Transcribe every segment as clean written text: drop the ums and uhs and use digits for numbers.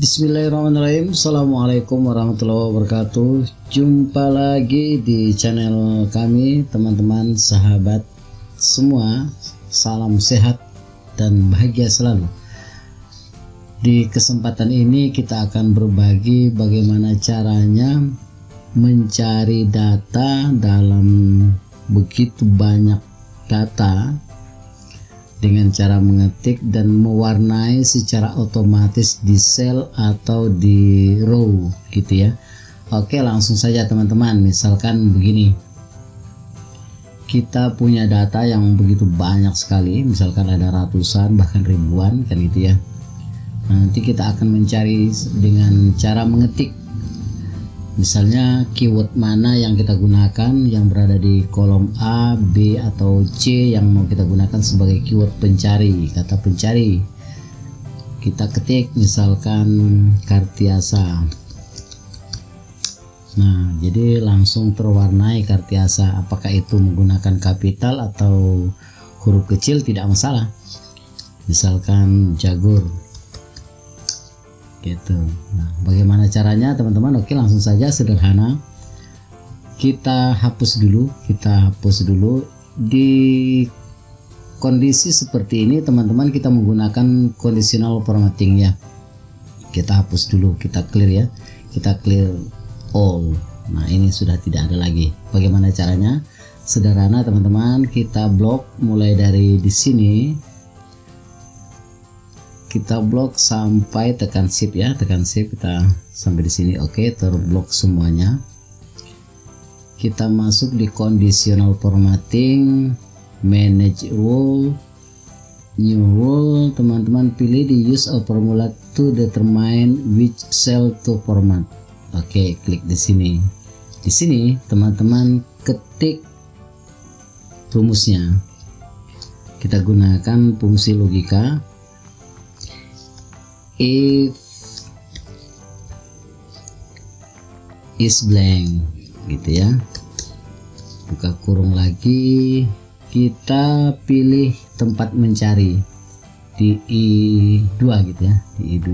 Bismillahirrahmanirrahim. Assalamualaikum warahmatullahi wabarakatuh. Jumpa lagi di channel kami, teman-teman, sahabat semua. Salam sehat dan bahagia selalu. Di kesempatan ini kita akan berbagi bagaimana caranya mencari data dalam begitu banyak data dengan cara mengetik dan mewarnai secara otomatis di sel atau di row gitu ya. Oke, langsung saja teman-teman. Misalkan begini, kita punya data yang begitu banyak sekali, misalkan ada ratusan bahkan ribuan kan gitu ya. Nanti kita akan mencari dengan cara mengetik, misalnya keyword mana yang kita gunakan yang berada di kolom A, B, atau C yang mau kita gunakan sebagai keyword pencari, kata pencari. Kita ketik misalkan Kartiasa. Nah, jadi langsung terwarnai Kartiasa. Apakah itu menggunakan kapital atau huruf kecil tidak masalah. Misalkan Jagur. Gitu. Nah, bagaimana caranya teman-teman? Oke, langsung saja, sederhana. Kita hapus dulu di kondisi seperti ini teman-teman. Kita menggunakan conditional formatting ya. Kita hapus dulu, kita clear ya, kita clear all. Nah, ini sudah tidak ada lagi. Bagaimana caranya? Sederhana teman-teman. Kita blok mulai dari di sini. Kita blok sampai tekan shift ya, tekan shift kita sampai di sini. Oke, terblok semuanya. Kita masuk di conditional formatting, manage rule, new rule. Teman-teman pilih di use a formula to determine which cell to format. Oke, klik di sini. Di sini teman-teman ketik rumusnya. Kita gunakan fungsi logika. If is blank gitu ya, buka kurung lagi, kita pilih tempat mencari di I2 gitu ya, di I2,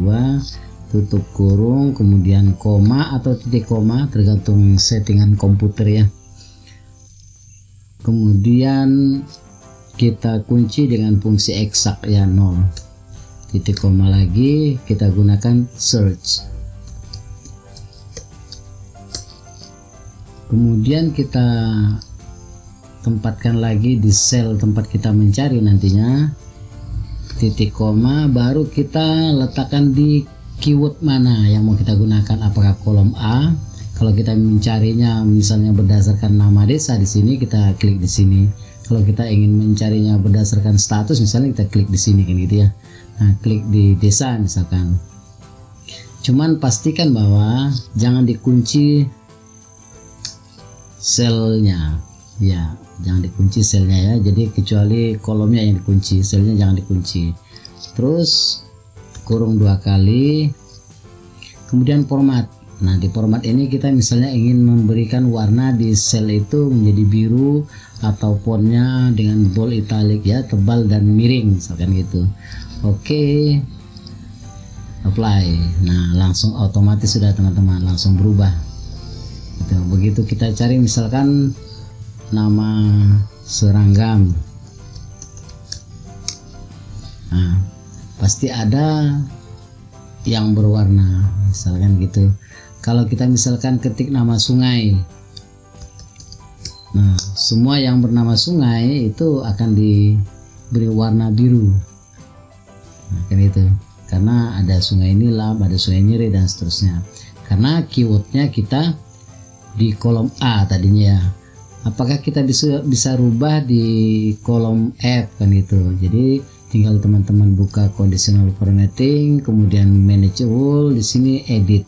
tutup kurung, kemudian koma atau titik koma tergantung settingan komputer ya. Kemudian kita kunci dengan fungsi eksak ya, 0. Titik koma lagi, kita gunakan search. Kemudian kita tempatkan lagi di sel tempat kita mencari nantinya, titik koma, baru kita letakkan di keyword mana yang mau kita gunakan, apakah kolom A. Kalau kita mencarinya misalnya berdasarkan nama desa, di sini kita klik di sini. Kalau kita ingin mencarinya berdasarkan status, misalnya kita klik di sini kan gitu ya. Nah, klik di desa misalkan. Cuman pastikan bahwa jangan dikunci selnya ya, jangan dikunci selnya ya. Jadi kecuali kolomnya yang dikunci, selnya jangan dikunci. Terus kurung 2 kali, kemudian format. Nah, di format ini kita misalnya ingin memberikan warna di sel itu menjadi biru atau fontnya dengan bold italic ya, tebal dan miring misalkan gitu. Oke, apply. Nah, langsung otomatis sudah teman-teman, langsung berubah gitu. Begitu kita cari misalkan nama Seranggam, nah pasti ada yang berwarna misalkan gitu. Kalau kita misalkan ketik nama sungai, nah semua yang bernama sungai itu akan diberi warna biru. Nah, kan itu karena ada sungai Nilam, ada sungai Nyeri dan seterusnya, karena keywordnya kita di kolom A tadinya ya. Apakah kita bisa rubah di kolom F kan itu. Jadi tinggal teman-teman buka conditional formatting, kemudian manage rule, di sini edit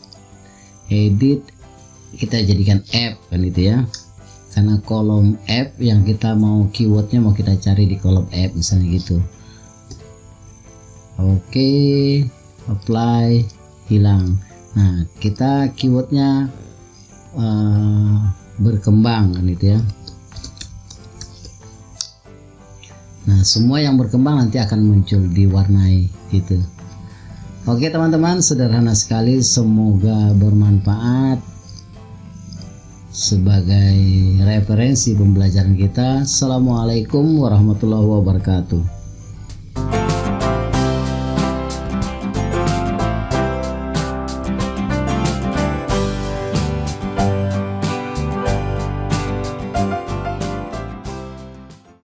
kita jadikan F kan itu ya, karena kolom F yang kita mau keywordnya mau kita cari di kolom F misalnya gitu. Oke, apply, hilang. Nah, kita keywordnya berkembang kan itu ya. Nah, semua yang berkembang nanti akan muncul diwarnai gitu. Oke teman-teman, sederhana sekali, semoga bermanfaat sebagai referensi pembelajaran kita. Assalamualaikum warahmatullahi wabarakatuh.